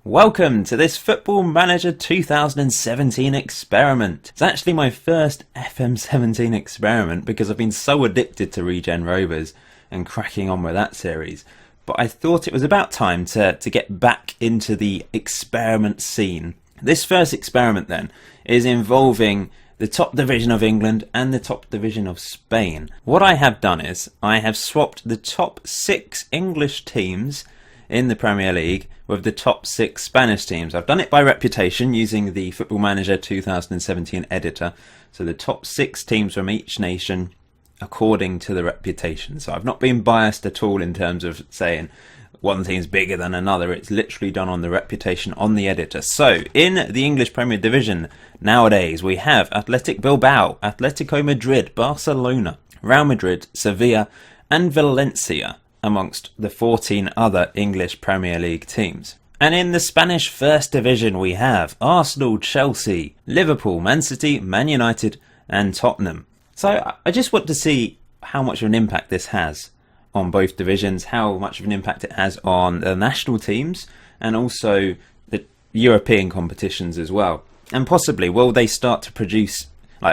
Welcome to this Football Manager 2017 experiment. It's actually my first FM17 experiment because I've been so addicted to Regen Rovers and cracking on with that series. But I thought it was about time to get back into the experiment scene. This first experiment then is involving the top division of England and the top division of Spain. What I have done is I have swapped the top 6 English teams in the Premier League with the top 6 Spanish teams. I've done it by reputation using the Football Manager 2017 editor. So the top 6 teams from each nation according to the reputation. So I've not been biased at all in terms of saying one team's bigger than another. It's literally done on the reputation on the editor. So in the English Premier Division nowadays we have Athletic Bilbao, Atletico Madrid, Barcelona, Real Madrid, Sevilla and Valencia amongst the 14 other English Premier League teams. And in the Spanish First Division we have Arsenal, Chelsea, Liverpool, Man City, Man United and Tottenham. So I just want to see how much of an impact this has on both divisions, how much of an impact it has on the national teams and also the European competitions as well. And possibly will they start to produce,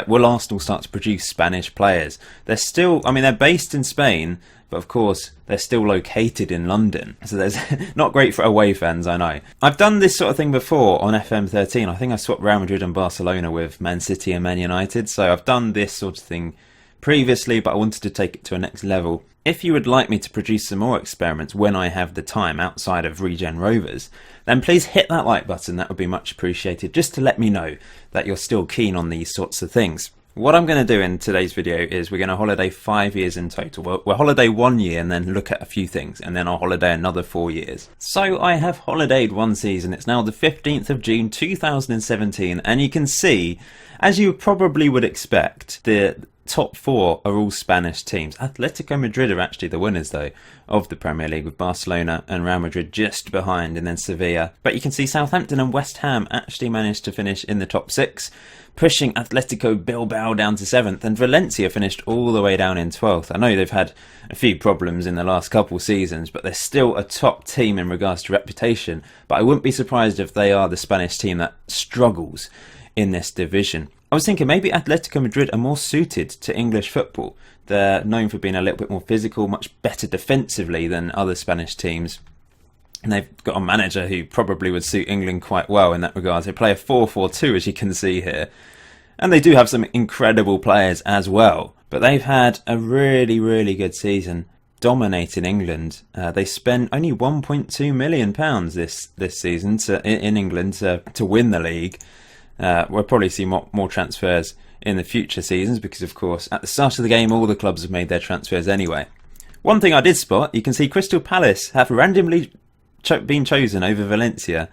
will Arsenal start to produce Spanish players? They're still, they're based in Spain, but of course they're still located in London. So there's not great for away fans, I know. I've done this sort of thing before on FM13. I think I swapped Real Madrid and Barcelona with Man City and Man United. So I've done this sort of thing previously, but I wanted to take it to a next level. If you would like me to produce some more experiments when I have the time outside of Regen Rovers, then please hit that like button. That would be much appreciated, just to let me know that you're still keen on these sorts of things. What I'm going to do in today's video is we're going to holiday 5 years in total. We'll holiday 1 year and then look at a few things, and then I'll holiday another 4 years. So I have holidayed one season. It's now the 15th of June 2017, and you can see, as you probably would expect, the top 4 are all Spanish teams. Atletico Madrid are actually the winners though of the Premier League, with Barcelona and Real Madrid just behind, and then Sevilla. But you can see Southampton and West Ham actually managed to finish in the top 6, pushing Atletico Bilbao down to 7th, and Valencia finished all the way down in 12th. I know they've had a few problems in the last couple seasons, but they're still a top team in regards to reputation. But I wouldn't be surprised if they are the Spanish team that struggles in this division. I was thinking maybe Atletico Madrid are more suited to English football. They're known for being a little bit more physical, much better defensively than other Spanish teams. And they've got a manager who probably would suit England quite well in that regard. They play a 4-4-2, as you can see here. And they do have some incredible players as well. But they've had a really, really good season dominating England. They spent only £1.2 million this season in England to win the league. We'll probably see more transfers in the future seasons because, of course, at the start of the game, all the clubs have made their transfers anyway. One thing I did spot, you can see Crystal Palace have randomly been chosen over Valencia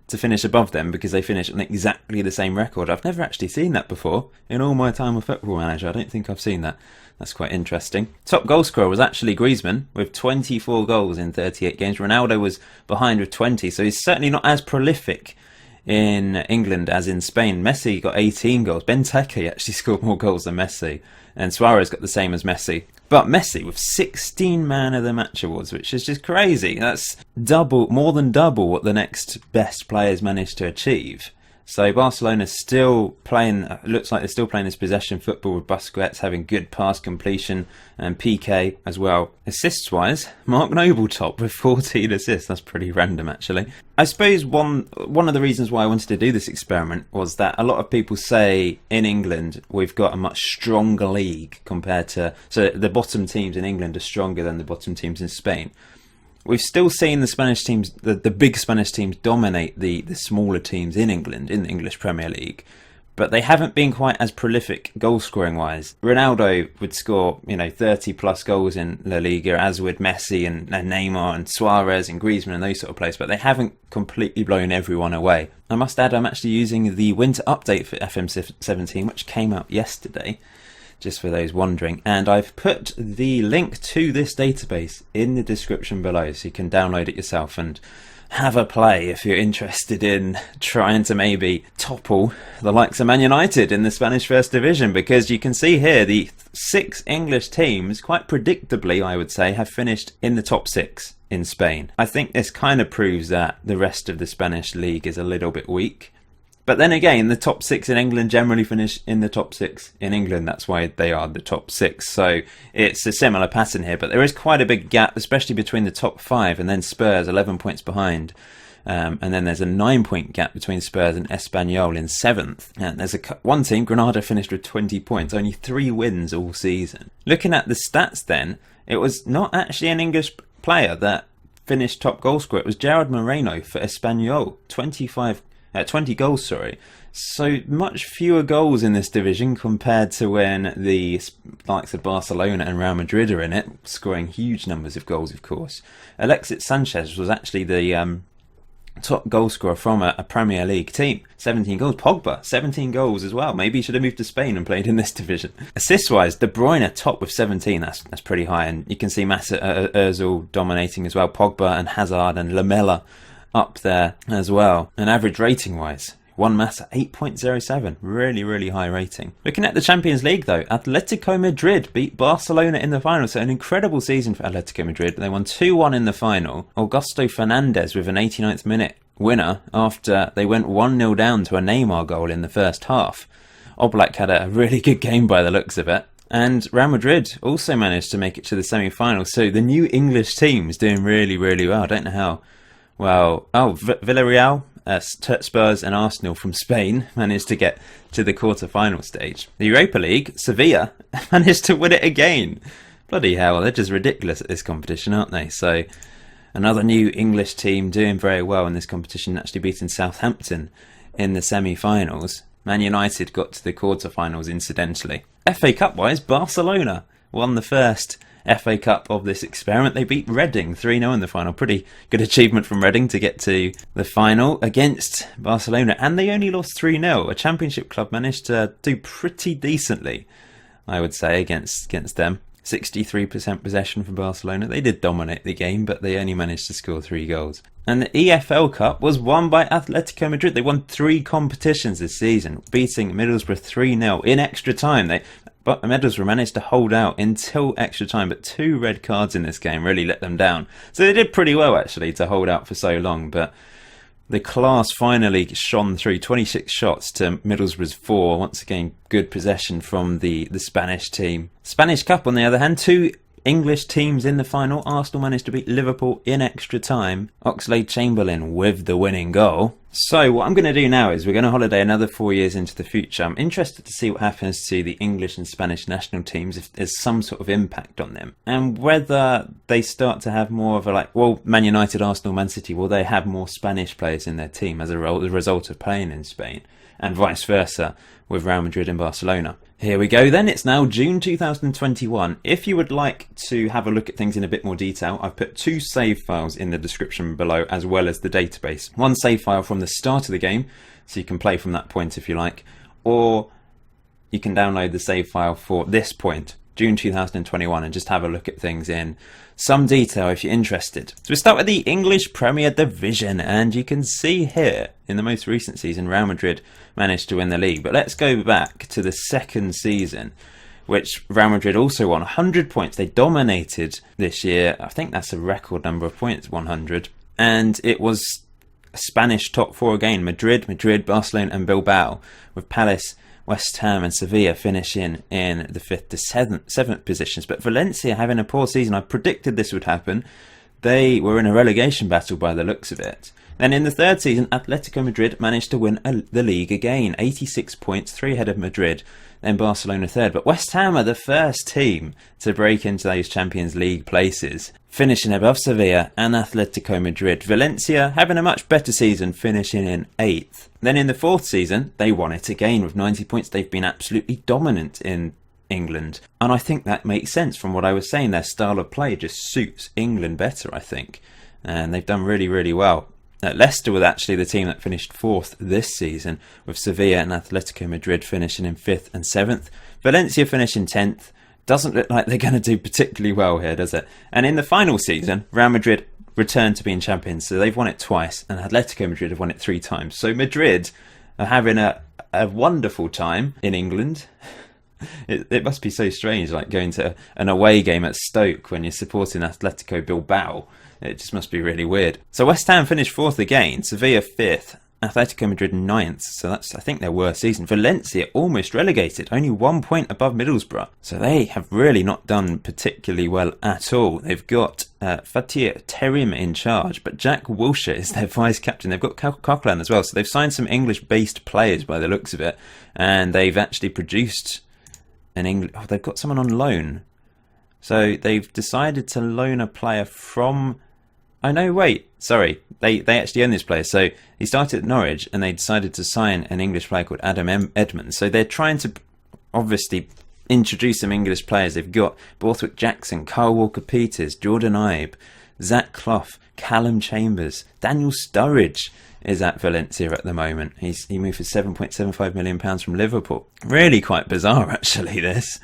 to finish above them because they finished on exactly the same record. I've never actually seen that before in all my time with Football Manager. I don't think I've seen that. That's quite interesting. Top goal scorer was actually Griezmann with 24 goals in 38 games. Ronaldo was behind with 20, so he's certainly not as prolific in England as in Spain. Messi got 18 goals. Benteke actually scored more goals than Messi, and Suarez got the same as Messi. But Messi with 16 Man of the Match awards, which is just crazy. That's more than double what the next best players managed to achieve. So Barcelona's still playing, looks like they're still playing this possession football with Busquets having good pass completion and PK as well. Assists wise, Mark Noble top with 14 assists. That's pretty random actually. I suppose one of the reasons why I wanted to do this experiment was that a lot of people say in England we've got a much stronger league compared to, so the bottom teams in England are stronger than the bottom teams in Spain. We've still seen the Spanish teams, the big Spanish teams, dominate the smaller teams in England, in the English Premier League. But they haven't been quite as prolific goal scoring wise. Ronaldo would score, 30 plus goals in La Liga, as would Messi and Neymar and Suarez and Griezmann and those sort of players. But they haven't completely blown everyone away. I must add, I'm actually using the winter update for FM17, which came out yesterday, just for those wondering, and I've put the link to this database in the description below so you can download it yourself and have a play if you're interested in trying to maybe topple the likes of Man United in the Spanish First Division, because you can see here the 6 English teams, quite predictably I would say, have finished in the top 6. in Spain. I think this kind of proves that the rest of the Spanish league is a little bit weak. But then again, the top 6 in England generally finish in the top 6 in England. That's why they are the top 6. So it's a similar pattern here. But there is quite a big gap, especially between the top 5 and then Spurs, 11 points behind. And then there's a 9-point gap between Spurs and Espanyol in 7th. And there's one team, Granada, finished with 20 points, only 3 wins all season. Looking at the stats then, it was not actually an English player that finished top goal scorer. It was Gerard Moreno for Espanyol, 20 goals, sorry. So much fewer goals in this division compared to when the likes of Barcelona and Real Madrid are in it, scoring huge numbers of goals, of course. Alexis Sanchez was actually the top goal scorer from a Premier League team. 17 goals. Pogba, 17 goals as well. Maybe he should have moved to Spain and played in this division. Assist-wise, De Bruyne top with 17. That's pretty high. And you can see Mesut Ozil dominating as well. Pogba and Hazard and Lamela up there as well. And average rating-wise, one Massa, 8.07. Really, really high rating. Looking at the Champions League, though, Atletico Madrid beat Barcelona in the final. So an incredible season for Atletico Madrid. They won 2-1 in the final. Augusto Fernandez with an 89th minute winner after they went 1-0 down to a Neymar goal in the first half. Oblak had a really good game by the looks of it. And Real Madrid also managed to make it to the semi-final. So the new English team is doing really, really well. I don't know how well. Villarreal, Spurs and Arsenal from Spain managed to get to the quarter-final stage. The Europa League, Sevilla managed to win it again. Bloody hell, they're just ridiculous at this competition, aren't they? So another new English team doing very well in this competition, actually beating Southampton in the semi-finals. Man United got to the quarter-finals, incidentally. FA Cup-wise, Barcelona won the first FA Cup of this experiment. They beat Reading 3-0 in the final. Pretty good achievement from Reading to get to the final against Barcelona. And they only lost 3-0. A Championship club managed to do pretty decently, I would say, against them. 63% possession for Barcelona. They did dominate the game, but they only managed to score 3 goals. And the EFL Cup was won by Atletico Madrid. They won 3 competitions this season, beating Middlesbrough 3-0 in extra time. But Middlesbrough managed to hold out until extra time, but 2 red cards in this game really let them down. So they did pretty well, actually, to hold out for so long. But the class finally shone through. 26 shots to Middlesbrough's 4. Once again, good possession from the Spanish team. Spanish Cup, on the other hand, 2 English teams in the final. Arsenal managed to beat Liverpool in extra time. Oxlade-Chamberlain with the winning goal. So what I'm going to do now is we're going to holiday another 4 years into the future. I'm interested to see what happens to the English and Spanish national teams, if there's some sort of impact on them, and whether they start to have more of a Man United, Arsenal, Man City, will they have more Spanish players in their team as a result of playing in Spain, and vice versa with Real Madrid and Barcelona. Here we go then, it's now June 2021. If you would like to have a look at things in a bit more detail, I've put 2 save files in the description below, as well as the database. One save file from the start of the game, so you can play from that point if you like, or you can download the save file for this point, June 2021, and just have a look at things in some detail if you're interested. So we start with the English Premier Division, and you can see here in the most recent season Real Madrid managed to win the league. But let's go back to the second season, which Real Madrid also won 100 points. They dominated this year. I think that's a record number of points, 100. And it was a Spanish top 4 again. Madrid, Barcelona and Bilbao, with Palace, West Ham and Sevilla finishing in the 5th to 7th positions. But Valencia having a poor season. I predicted this would happen. They were in a relegation battle by the looks of it. Then in the third season, Atletico Madrid managed to win the league again. 86 points, 3 ahead of Madrid. Then Barcelona third. But West Ham are the first team to break into those Champions League places, finishing above Sevilla and Atletico Madrid. Valencia having a much better season, finishing in 8th. Then in the 4th season, they won it again with 90 points. They've been absolutely dominant in England. And I think that makes sense from what I was saying. Their style of play just suits England better, I think. And they've done really, really well. Leicester were actually the team that finished 4th this season, with Sevilla and Atletico Madrid finishing in 5th and 7th. Valencia finishing 10th. Doesn't look like they're going to do particularly well here, does it? And in the final season, Real Madrid returned to being champions, so they've won it twice, and Atletico Madrid have won it 3 times. So Madrid are having a wonderful time in England. It must be so strange, like going to an away game at Stoke when you're supporting Atletico Bilbao. It just must be really weird. So West Ham finished 4th again, Sevilla 5th, Atletico Madrid 9th, so that's, I think, their worst season. Valencia almost relegated, only 1 point above Middlesbrough. So they have really not done particularly well at all. They've got Fatih Terim in charge, but Jack Wilshere is their vice-captain. They've got Coquelin as well, so they've signed some English-based players by the looks of it, and they've actually produced an English... Oh, they've got someone on loan. So they've decided to loan a player from... Oh no, wait, sorry, they actually own this player. So he started at Norwich and they decided to sign an English player called Adam Edmonds. So they're trying to obviously introduce some English players. They've got Borthwick Jackson, Kyle Walker-Peters, Jordan Ibe, Zach Clough, Callum Chambers, Daniel Sturridge is at Valencia at the moment. He moved for £7.75 million from Liverpool. Really quite bizarre actually, this,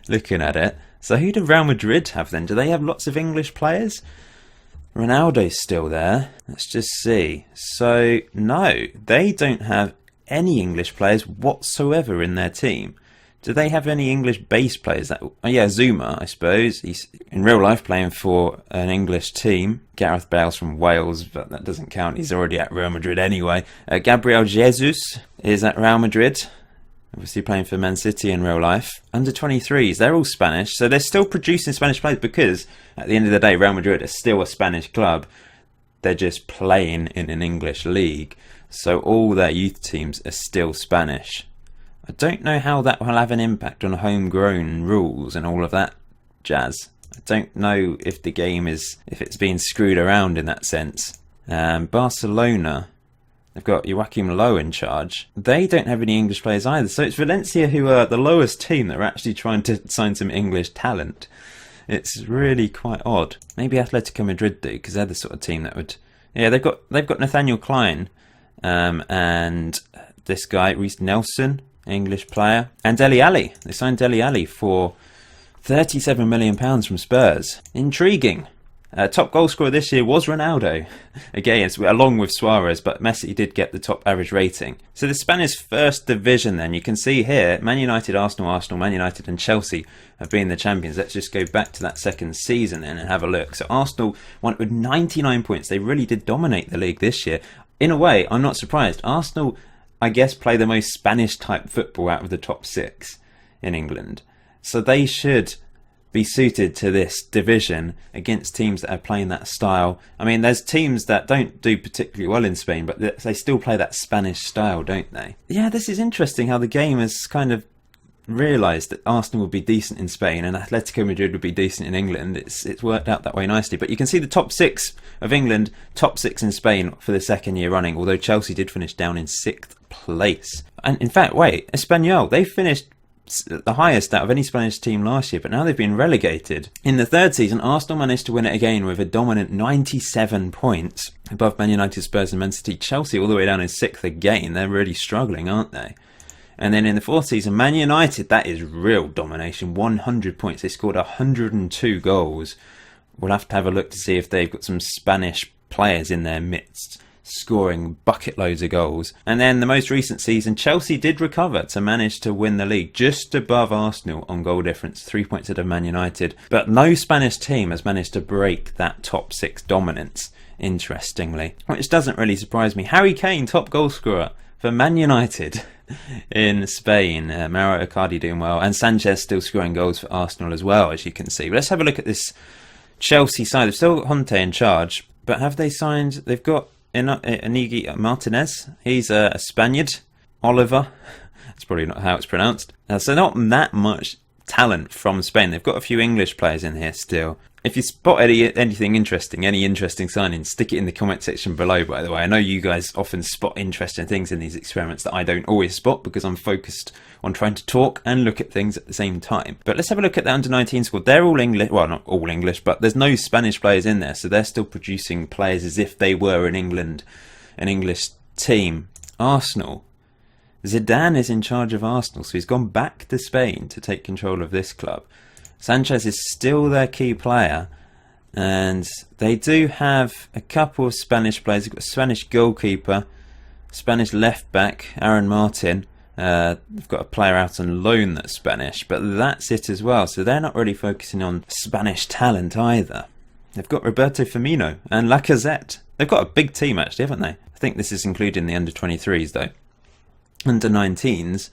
looking at it. So who do Real Madrid have then? Do they have lots of English players? Ronaldo's still there. Let's just see. So, no, they don't have any English players whatsoever in their team. Do they have any English-based players? Oh yeah, Zuma, I suppose. He's in real life playing for an English team. Gareth Bale's from Wales, but that doesn't count. He's already at Real Madrid anyway. Gabriel Jesus is at Real Madrid. Obviously playing for Man City in real life. Under 23s, they're all Spanish, so they're still producing Spanish players because at the end of the day, Real Madrid is still a Spanish club. They're just playing in an English league, so all their youth teams are still Spanish. I don't know how that will have an impact on homegrown rules and all of that jazz. I don't know if the game is, if it's being screwed around in that sense. Barcelona... They've got Joachim Low in charge. They don't have any English players either. So it's Valencia who are the lowest team that are actually trying to sign some English talent. It's really quite odd. Maybe Atletico Madrid do, because they're the sort of team that would... Yeah, they've got Nathaniel Klein and this guy, Reece Nelson, English player. And Dele Alli. They signed Dele Alli for £37 million from Spurs. Intriguing. Top goal scorer this year was Ronaldo. Again, along with Suarez, but Messi did get the top average rating. So the Spanish first division then, you can see here, Man United, Arsenal, Man United and Chelsea have been the champions. Let's just go back to that second season then and have a look. So Arsenal won with 99 points. They really did dominate the league this year. In a way, I'm not surprised. Arsenal, I guess, play the most Spanish type football out of the top 6 in England. So they should be suited to this division against teams that are playing that style. I mean, there's teams that don't do particularly well in Spain, but they still play that Spanish style, don't they? Yeah, this is interesting how the game has kind of realised that Arsenal would be decent in Spain and Atletico Madrid would be decent in England. It's worked out that way nicely. But you can see the top 6 of England, top 6 in Spain for the second year running, although Chelsea did finish down in 6th place. And in fact, wait, Espanyol, they finished the highest out of any Spanish team last year, but now they've been relegated. In the third season, Arsenal managed to win it again with a dominant 97 points above Man United, Spurs and Man City. Chelsea all the way down in 6th again. They're really struggling, aren't they? And then in the fourth season, Man United, that is real domination, 100 points. They scored 102 goals. We'll have to have a look to see if they've got some Spanish players in their midst scoring bucket loads of goals. And then the most recent season, Chelsea did recover to manage to win the league just above Arsenal on goal difference, 3 points ahead of Man United. But no Spanish team has managed to break that top 6 dominance, interestingly, which doesn't really surprise me. Harry Kane, top goal scorer for Man United in Spain. Mauro Icardi doing well, and Sanchez still scoring goals for Arsenal as well, as you can see. But let's have a look at this Chelsea side. They've still got Conte in charge, but have they signed... They've got Inigi Martinez, he's a Spaniard. Oliver, that's probably not how it's pronounced. So not that much talent from Spain. They've got a few English players in here still. If you spot anything interesting, any interesting signings, stick it in the comment section below, by the way. I know you guys often spot interesting things in these experiments that I don't always spot because I'm focused on trying to talk and look at things at the same time. But let's have a look at the under-19 squad. They're all English, well, not all English, but there's no Spanish players in there, so they're still producing players as if they were in England, an English team. Arsenal. Zidane is in charge of Arsenal, so he's gone back to Spain to take control of this club. Sanchez is still their key player, and they do have a couple of Spanish players. They've got a Spanish goalkeeper, Spanish left back, Aaron Martin. They've got a player out on loan that's Spanish, but that's it as well. So they're not really focusing on Spanish talent either. They've got Roberto Firmino and Lacazette. They've got a big team actually, haven't they? I think this is including the under-23s though. Under-19s,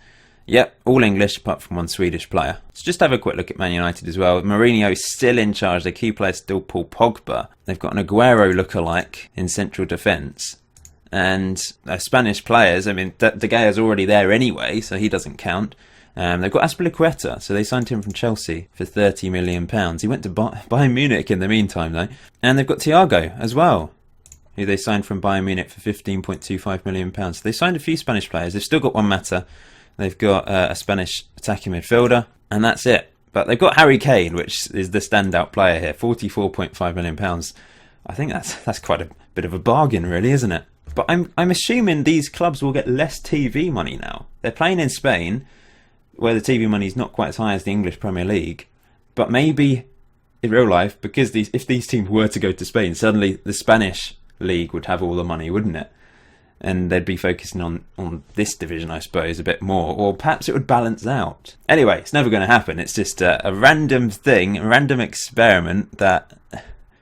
yep, all English apart from one Swedish player. So just have a quick look at Man United as well. Mourinho is still in charge. Their key player is still Paul Pogba. They've got an Aguero lookalike in central defence. And Spanish players, I mean, De Gea's already there anyway, so he doesn't count. They've got Azpilicueta, so they signed him from Chelsea for £30 million. He went to Bayern Munich in the meantime, though. And they've got Thiago as well, who they signed from Bayern Munich for £15.25 million. So they signed a few Spanish players. They've still got Juan Mata. They've got a Spanish attacking midfielder, and that's it. But they've got Harry Kane, which is the standout player here, £44.5 million. I think that's quite a bit of a bargain, really, isn't it? But I'm assuming these clubs will get less TV money now. They're playing in Spain, where the TV money is not quite as high as the English Premier League. But maybe in real life, because if these teams were to go to Spain, suddenly the Spanish league would have all the money, wouldn't it? And they'd be focusing on this division, I suppose, a bit more. Or perhaps it would balance out. Anyway, it's never going to happen. It's just a random thing, a random experiment that...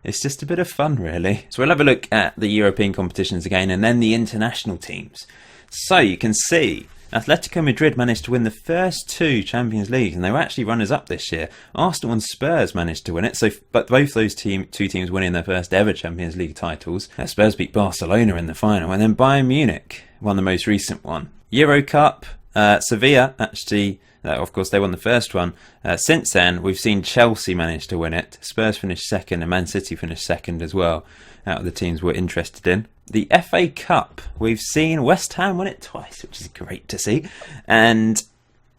It's just a bit of fun, really. So we'll have a look at the European competitions again and then the international teams. So you can see Atletico Madrid managed to win the first two Champions Leagues, and they were actually runners-up this year. Arsenal and Spurs managed to win it, but both those two teams winning their first ever Champions League titles. Spurs beat Barcelona in the final, and then Bayern Munich won the most recent one. Euro Cup, Sevilla actually... of course, they won the first one. Since then, we've seen Chelsea manage to win it. Spurs finished second and Man City finished second as well, out of the teams we're interested in. The FA Cup, we've seen West Ham win it twice, which is great to see. And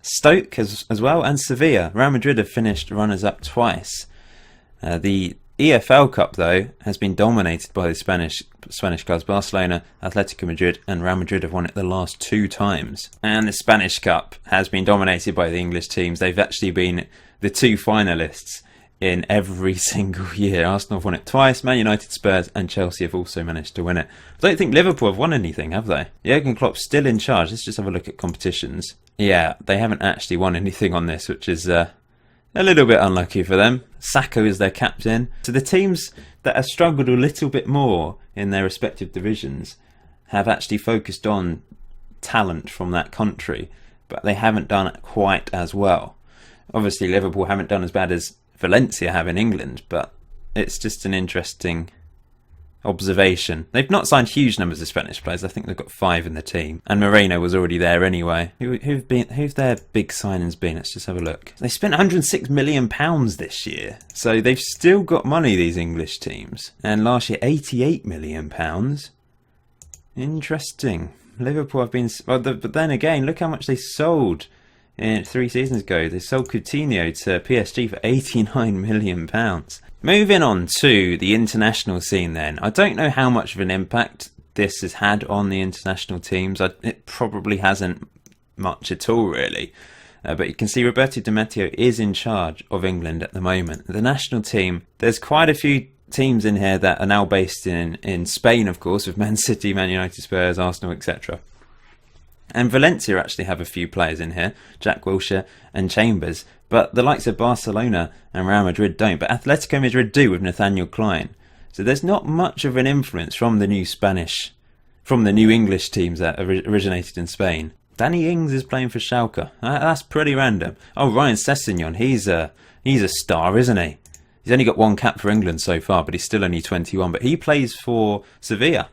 Stoke as well, and Sevilla. Real Madrid have finished runners-up twice. The EFL Cup, though, has been dominated by the Spanish clubs. Barcelona, Atletico Madrid and Real Madrid have won it the last two times. And the Spanish Cup has been dominated by the English teams. They've actually been the two finalists in every single year. Arsenal have won it twice. Man United, Spurs and Chelsea have also managed to win it. I don't think Liverpool have won anything, have they? Jurgen Klopp's still in charge. Let's just have a look at competitions. Yeah, they haven't actually won anything on this, which is... a little bit unlucky for them. Sacco is their captain. So the teams that have struggled a little bit more in their respective divisions have actually focused on talent from that country, but they haven't done it quite as well. Obviously, Liverpool haven't done as bad as Valencia have in England, but it's just an interesting observation. They've not signed huge numbers of Spanish players. I think they've got 5 in the team, and Moreno was already there anyway. Who've their big signings been? Let's just have a look. They spent £106 million this year, so they've still got money, these English teams. And last year, £88 million. Interesting. Liverpool have been, but then again, look how much they sold. 3 seasons ago, they sold Coutinho to PSG for £89 million. Moving on to the international scene then. I don't know how much of an impact this has had on the international teams. It probably hasn't much at all, really. But you can see Roberto Di Matteo is in charge of England at the moment. The national team, there's quite a few teams in here that are now based in Spain, of course, with Man City, Man United, Spurs, Arsenal, etc. And Valencia actually have a few players in here, Jack Wilshere and Chambers. But the likes of Barcelona and Real Madrid don't. But Atletico Madrid do with Nathaniel Klein. So there's not much of an influence from the new English teams that originated in Spain. Danny Ings is playing for Schalke. That's pretty random. Oh, Ryan Sessegnon, he's a star, isn't he? He's only got 1 cap for England so far, but he's still only 21. But he plays for Sevilla.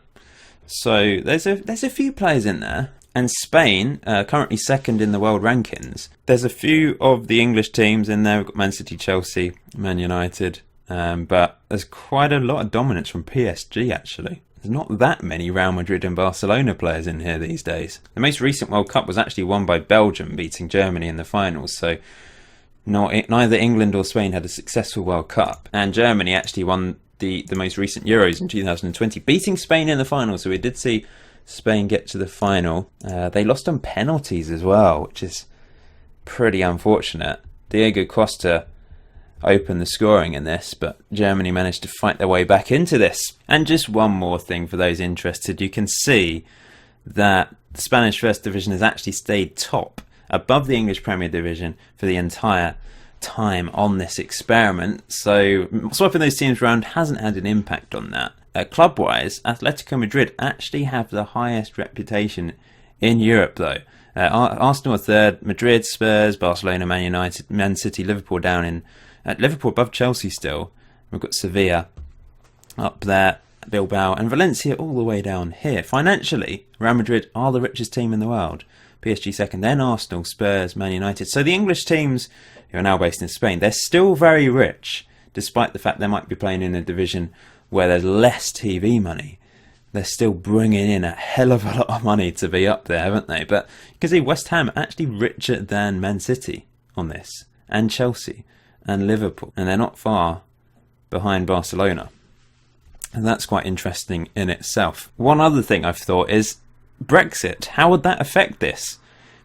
So there's a few players in there. And Spain, currently second in the world rankings. There's a few of the English teams in there. We've got Man City, Chelsea, Man United. But there's quite a lot of dominance from PSG, actually. There's not that many Real Madrid and Barcelona players in here these days. The most recent World Cup was actually won by Belgium, beating Germany in the finals. So neither England or Spain had a successful World Cup. And Germany actually won the most recent Euros in 2020, beating Spain in the final. So we did see Spain get to the final. They lost on penalties as well, which is pretty unfortunate. Diego Costa opened the scoring in this, but Germany managed to fight their way back into this. And just one more thing for those interested, you can see that the Spanish First Division has actually stayed top, above the English Premier Division for the entire time on this experiment, so swapping those teams around hasn't had an impact on that. Club-wise, Atletico Madrid actually have the highest reputation in Europe, though. Arsenal are third, Madrid, Spurs, Barcelona, Man United, Man City, Liverpool down in... Liverpool above Chelsea still. We've got Sevilla up there, Bilbao, and Valencia all the way down here. Financially, Real Madrid are the richest team in the world. PSG second, then Arsenal, Spurs, Man United. So the English teams, who are now based in Spain, they're still very rich, despite the fact they might be playing in a division where there's less TV money. They're still bringing in a hell of a lot of money to be up there, haven't they? But you can see West Ham are actually richer than Man City on this, and Chelsea, and Liverpool. And they're not far behind Barcelona. And that's quite interesting in itself. One other thing I've thought is Brexit. How would that affect this?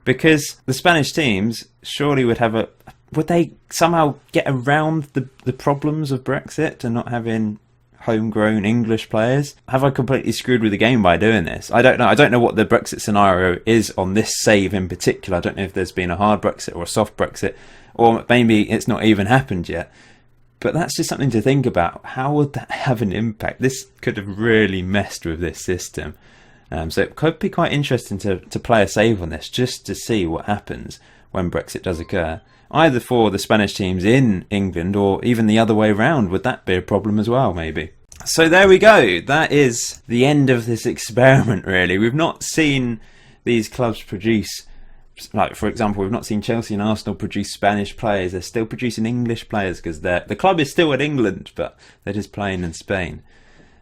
Because the Spanish teams surely would have would they somehow get around the problems of Brexit and not having homegrown English players? Have I completely screwed with the game by doing this? I don't know. I don't know what the Brexit scenario is on this save in particular. I don't know if there's been a hard Brexit or a soft Brexit, or maybe it's not even happened yet. But that's just something to think about. How would that have an impact? This could have really messed with this system. So it could be quite interesting to play a save on this, just to see what happens when Brexit does occur. Either for the Spanish teams in England, or even the other way around. Would that be a problem as well, maybe? So there we go. That is the end of this experiment, really. We've not seen these clubs produce, like, for example, we've not seen Chelsea and Arsenal produce Spanish players. They're still producing English players because the club is still in England, but they're just playing in Spain.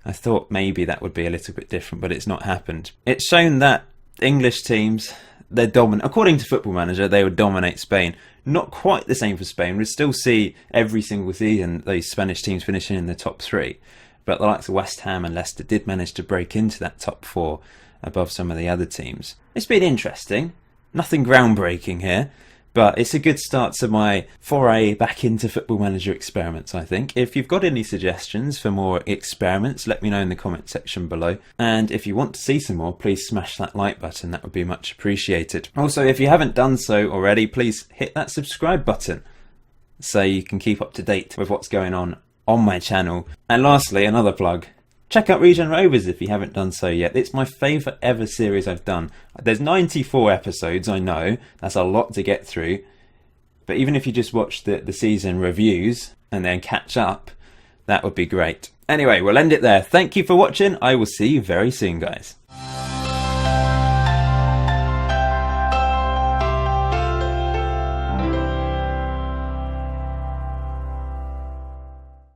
I thought maybe that would be a little bit different, but it's not happened. It's shown that English teams, they're dominant. According to Football Manager, they would dominate Spain. Not quite the same for Spain. We'd still see every single season those Spanish teams finishing in the top three. But the likes of West Ham and Leicester did manage to break into that top four above some of the other teams. It's been interesting. Nothing groundbreaking here, but it's a good start to my foray back into Football Manager experiments, I think. If you've got any suggestions for more experiments, let me know in the comment section below. And if you want to see some more, please smash that like button. That would be much appreciated. Also, if you haven't done so already, please hit that subscribe button so you can keep up to date with what's going on my channel. And lastly, another plug. Check out Regen Rovers if you haven't done so yet. It's my favourite ever series I've done. There's 94 episodes, I know. That's a lot to get through. But even if you just watch the season reviews and then catch up, that would be great. Anyway, we'll end it there. Thank you for watching. I will see you very soon, guys.